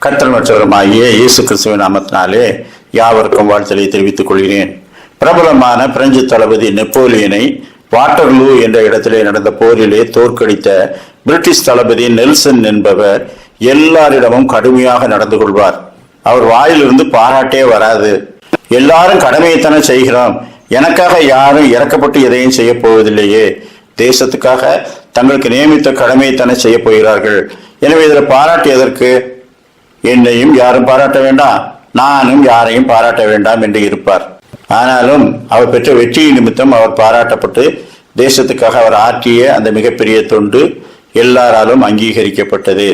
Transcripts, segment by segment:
கர்த்தர் மற்றவருமாகிய இயேசு கிறிஸ்துவின் நாமத்தினாலே யாவருக்கும் வாழ்த்தலை தெரிவித்துக் கொள்கிறேன். பிரபலமான பிரெஞ்சு தளபதி நெப்போலியனை வாட்டர்லூ என்ற இடத்திலே நடந்த போரிலே தோற்கடித்த பிரிட்டிஷ் தளபதி நெல்சன் என்பவர் எல்லாரிடமும் கடுமையாக நடந்து கொள்வார். அவர் வாயிலிருந்து பாராட்டே வராது. எல்லாரும் கடமையைத்தானே செய்கிறோம், எனக்காக யாரும் இறக்கப்பட்டு எதையும் செய்ய போவதில்லையே, தேசத்துக்காக தங்களுக்கு நியமித்த கடமையைத்தானே செய்ய போகிறார்கள், எனவே இதில் பாராட்டு எதற்கு, என்னையும் யாரும் பாராட்ட வேண்டாம், நானும் யாரையும் பாராட்ட வேண்டாம் என்று இருப்பார். ஆனாலும் அவர் பெற்ற வெற்றியின் நிமித்தம் அவர் பாராட்டப்பட்டு தேசத்துக்காக அவர் ஆற்றிய அந்த மிகப்பெரிய தொண்டு எல்லாராலும் அங்கீகரிக்கப்பட்டது.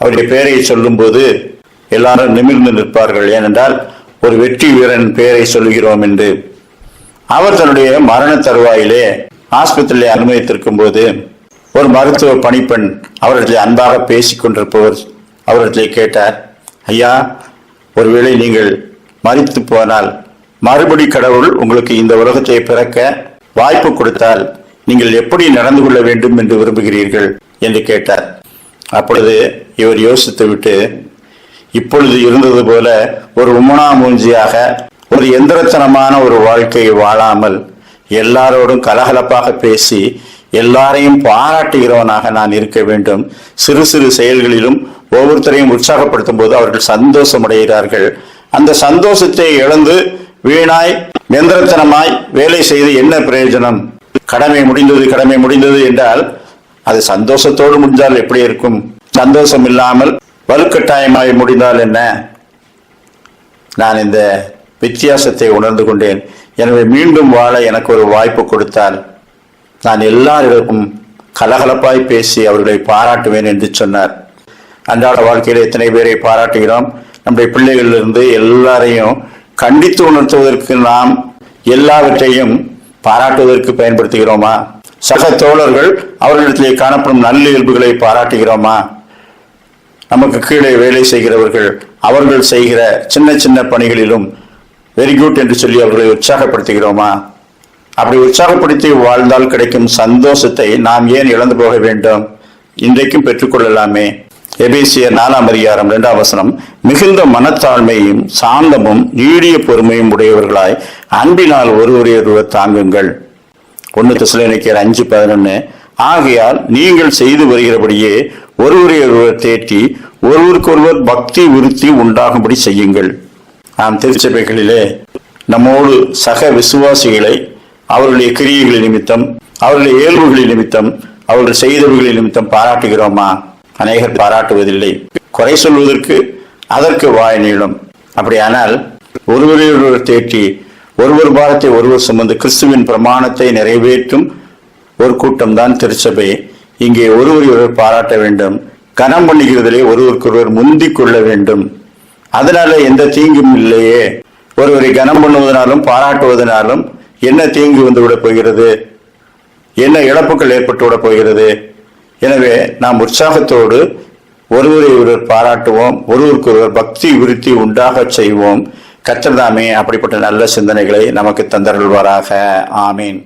அவருடைய பெயரை சொல்லும் போது எல்லாரும் நிமிர்ந்து நிற்பார்கள், ஏனென்றால் ஒரு வெற்றி வீரன் பெயரை சொல்லுகிறோம் என்று. அவர் தன்னுடைய மரண தருவாயிலே ஆஸ்பத்திரியிலே அனுமதித்திருக்கும் போது ஒரு மருத்துவ பணிப்பெண் அவர்களை அன்பாக பேசிக் கொண்டிருப்பவர் அவர்களை கேட்டார், ஐயா, ஒருவேளை நீங்கள் மரித்து போனால் மறுபடி கடவுள் உங்களுக்கு இந்த உலகத்தை பிறக்க வாய்ப்பு கொடுத்தால் நீங்கள் எப்படி நடந்து கொள்ள வேண்டும் என்று விரும்புகிறீர்கள் என்று கேட்டார். அப்பொழுது இவர் யோசித்து விட்டு, இப்பொழுது இருந்தது போல ஒரு உமனாமூஞ்சியாக ஒரு எந்திரத்தனமான ஒரு வாழ்க்கையை வாழாமல் எல்லாரோடும் கலகலப்பாக பேசி எல்லாரையும் பாராட்டுகிறவனாக நான் இருக்க வேண்டும். சிறு சிறு செயல்களிலும் ஒவ்வொருத்தரையும் உற்சாகப்படுத்தும் போது அவர்கள் சந்தோஷம் அடைகிறார்கள். அந்த சந்தோஷத்தை இழந்து வீணாய் எந்திரத்தனமாய் வேலை செய்து என்ன பிரயோஜனம்? கடமை முடிந்தது என்றால் அது சந்தோஷத்தோடு முடிந்தால் எப்படி இருக்கும்? சந்தோஷம் இல்லாமல் வலுக்கட்டாயமாய் முடிந்தால் என்ன? நான் இந்த வித்தியாசத்தை உணர்ந்து கொண்டேன். எனவே மீண்டும் வாழ எனக்கு ஒரு வாய்ப்பு கொடுத்தால் நான் எல்லாரிடமும் கலகலப்பாய் பேசி அவர்களை பாராட்டுவேன் என்று சொன்னார். அன்றாட வாழ்க்கையில் எத்தனை பேரை பாராட்டுகிறோம்? நம்முடைய பிள்ளைகளிலிருந்து எல்லாரையும் கண்டித்து உணர்த்துவதற்கு நாம் எல்லாவற்றையும் பாராட்டுவதற்கு பயன்படுத்துகிறோமா? சக தோழர்கள் அவர்களிடத்திலே காணப்படும் நல்ல இயல்புகளை பாராட்டுகிறோமா? நமக்கு கீழே வேலை செய்கிறவர்கள் அவர்கள் செய்கிற சின்ன சின்ன பணிகளிலும் வெரி குட் என்று சொல்லி அவர்களை உற்சாகப்படுத்துகிறோமா? அப்படி உற்சாகப்படுத்தி வாழ்ந்தால் கிடைக்கும் சந்தோஷத்தை நாம் ஏன் இழந்து போக வேண்டும்? இன்றைக்கும் பெற்றுக்கொள்ளலாமே. எபேசியர் 4:2 மிகுந்த மனத்தாழ்மையும் சாந்தமும் நீடிய பொறுமையும் உடையவர்களாய் அன்பினால் ஒருவரையொருவர் தாங்குங்கள். 1 தெசலோனிக்கேயர் 5:11 ஆகையால் நீங்கள் செய்து வருகிறபடியே ஒருவரையொருவர் தேற்றி ஒருவருக்கொருவர் பக்தி விருத்தி உண்டாகும்படி செய்யுங்கள். நாம் திருச்சபைகளிலே நம்மோடு சக விசுவாசிகளை அவர்களுடைய கிரியைகளின் நிமித்தம், அவர்களுடைய இயல்புகளின் நிமித்தம், அவர்கள் செய்தவர்களின் நிமித்தம் பாராட்டுகிறோமா? அநேகர் பாராட்டுவதில்லை. குறை சொல்வதற்கு அதற்கு வாய் நீளும். அப்படியானால் ஒருவரையொருவர் தேற்றி ஒருவர் பாரத்தை ஒருவர் சுமந்து கிறிஸ்துவின் பிரமாணத்தை நிறைவேற்றும் ஒரு கூட்டம் தான் திருச்சபை. இங்கே ஒருவரையொருவர் பாராட்ட வேண்டும். கனம் பண்ணுகிறதிலே ஒருவருக்கொருவர் முந்திக் கொள்ள வேண்டும். அதனால எந்த தீங்கும் இல்லையே. ஒருவரை கனம் பண்ணுவதனாலும் பாராட்டுவதனாலும் என்ன தீங்கு வந்து விட போகிறது? என்ன இழப்புகள் ஏற்பட்டு விட போகிறது? எனவே நாம் உற்சாகத்தோடு ஒருவரை ஒருவர் பாராட்டுவோம், ஒருவருக்கொருவர் பக்தி விருத்தி உண்டாக செய்வோம். கர்த்தர் தாமே அப்படிப்பட்ட நல்ல சிந்தனைகளை நமக்கு தந்தருள்வாராக. ஆமீன்.